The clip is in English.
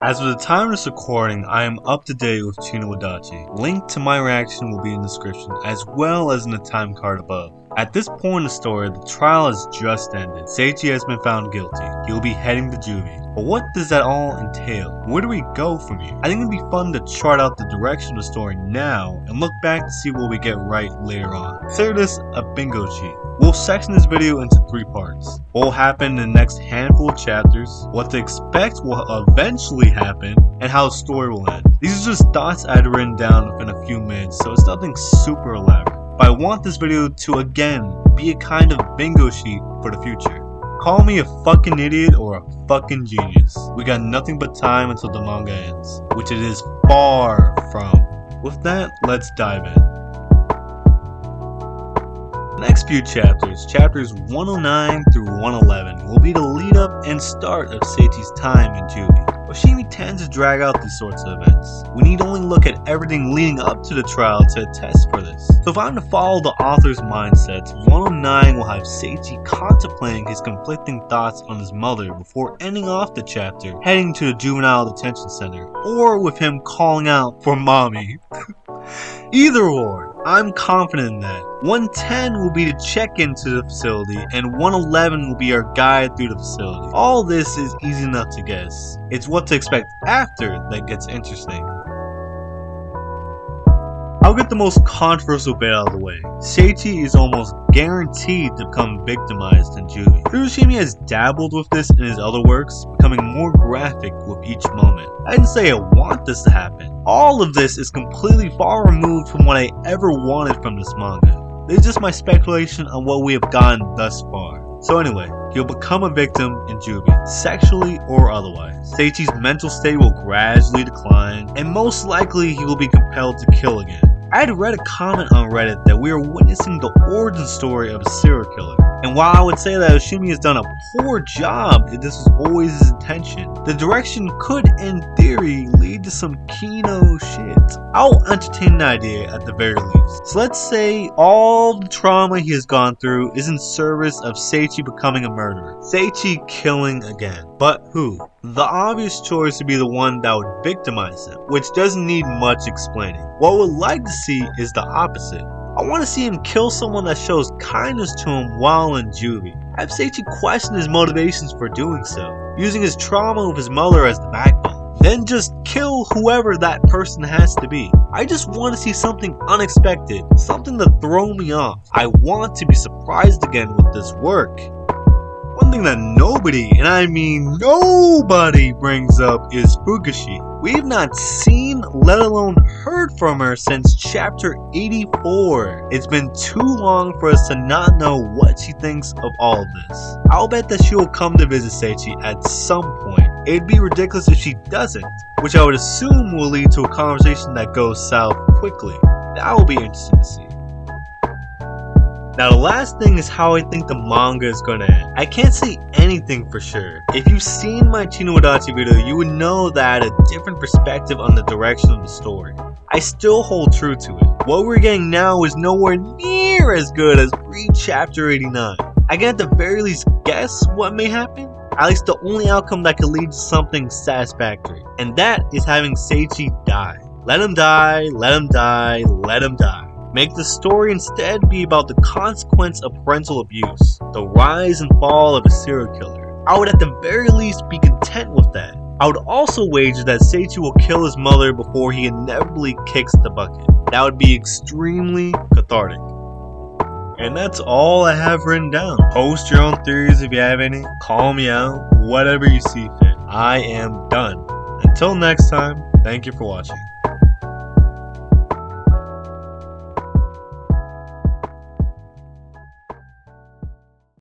As of the time of this recording, I am up to date with Wadachi. Link to my reaction will be in the description, as well as in the time card above. At this point in the story, the trial has just ended. Seiichi has been found guilty. He will be heading to juvie. But what does that all entail? Where do we go from here? I think it'd be fun to chart out the direction of the story now, and look back to see what we get right later on. Consider this a bingo sheet. We'll section this video into 3 parts. What will happen in the next handful of chapters, what to expect will eventually happen, and how the story will end. These are just thoughts I had written down within a few minutes, so it's nothing super elaborate. But I want this video to again be a kind of bingo sheet for the future. Call me a fucking idiot or a fucking genius. We got nothing but time until the manga ends, which it is far from. With that, let's dive in. The next few chapters, chapters 109 through 111, will be the lead up and start of Seiichi's time in juvie. Oshimi tends to drag out these sorts of events. We need only look at everything leading up to the trial to attest for this. So if I'm to follow the author's mindset, 109 will have Seiichi contemplating his conflicting thoughts on his mother before ending off the chapter, heading to the juvenile detention center, or with him calling out for mommy. Either or, I'm confident in that. 110 will be to check into the facility, and 111 will be our guide through the facility. All this is easy enough to guess. It's what to expect after that gets interesting. I'll get the most controversial bit out of the way. Seiichi is almost guaranteed to become victimized in juvie. Oshimi has dabbled with this in his other works, becoming more graphic with each moment. I didn't say I want this to happen. All of this is completely far removed from what I ever wanted from this manga. It's just my speculation on what we have gotten thus far. So anyway, he'll become a victim in juvie, sexually or otherwise. Seiichi's mental state will gradually decline, and most likely he will be compelled to kill again. I had read a comment on Reddit that we are witnessing the origin story of a serial killer. And while I would say that Oshimi has done a poor job if this was always his intention, the direction could, in theory, lead to some Kino shit. I'll entertain the idea at the very least. So let's say all the trauma he has gone through is in service of Seiichi becoming a murderer. Seiichi killing again. But who? The obvious choice would be the one that would victimize him, which doesn't need much explaining. What I would like to see is the opposite. I want to see him kill someone that shows kindness to him while in juvie. Have Seiichi question his motivations for doing so, using his trauma with his mother as the backbone. Then just kill whoever that person has to be. I just want to see something unexpected, something to throw me off. I want to be surprised again with this work. One thing that nobody, and I mean nobody, brings up is Fukashi. We've not seen, let alone heard from her since chapter 84. It's been too long for us to not know what she thinks of all of this. I'll bet that she will come to visit Seiichi at some point. It'd be ridiculous if she doesn't, which I would assume will lead to a conversation that goes south quickly. That will be interesting to see. Now the last thing is how I think the manga is gonna end. I can't say anything for sure. If you've seen my Wadachi video, you would know that I had a different perspective on the direction of the story. I still hold true to it. What we're getting now is nowhere near as good as pre-chapter 89. I can at the very least guess what may happen. At least the only outcome that could lead to something satisfactory. And that is having Seiichi die. Let him die, let him die, let him die. Make the story instead be about the consequence of parental abuse, the rise and fall of a serial killer. I would at the very least be content with that. I would also wager that Seiichi will kill his mother before he inevitably kicks the bucket. That would be extremely cathartic. And that's all I have written down. Post your own theories if you have any. Call me out, whatever you see fit. I am done. Until next time, thank you for watching.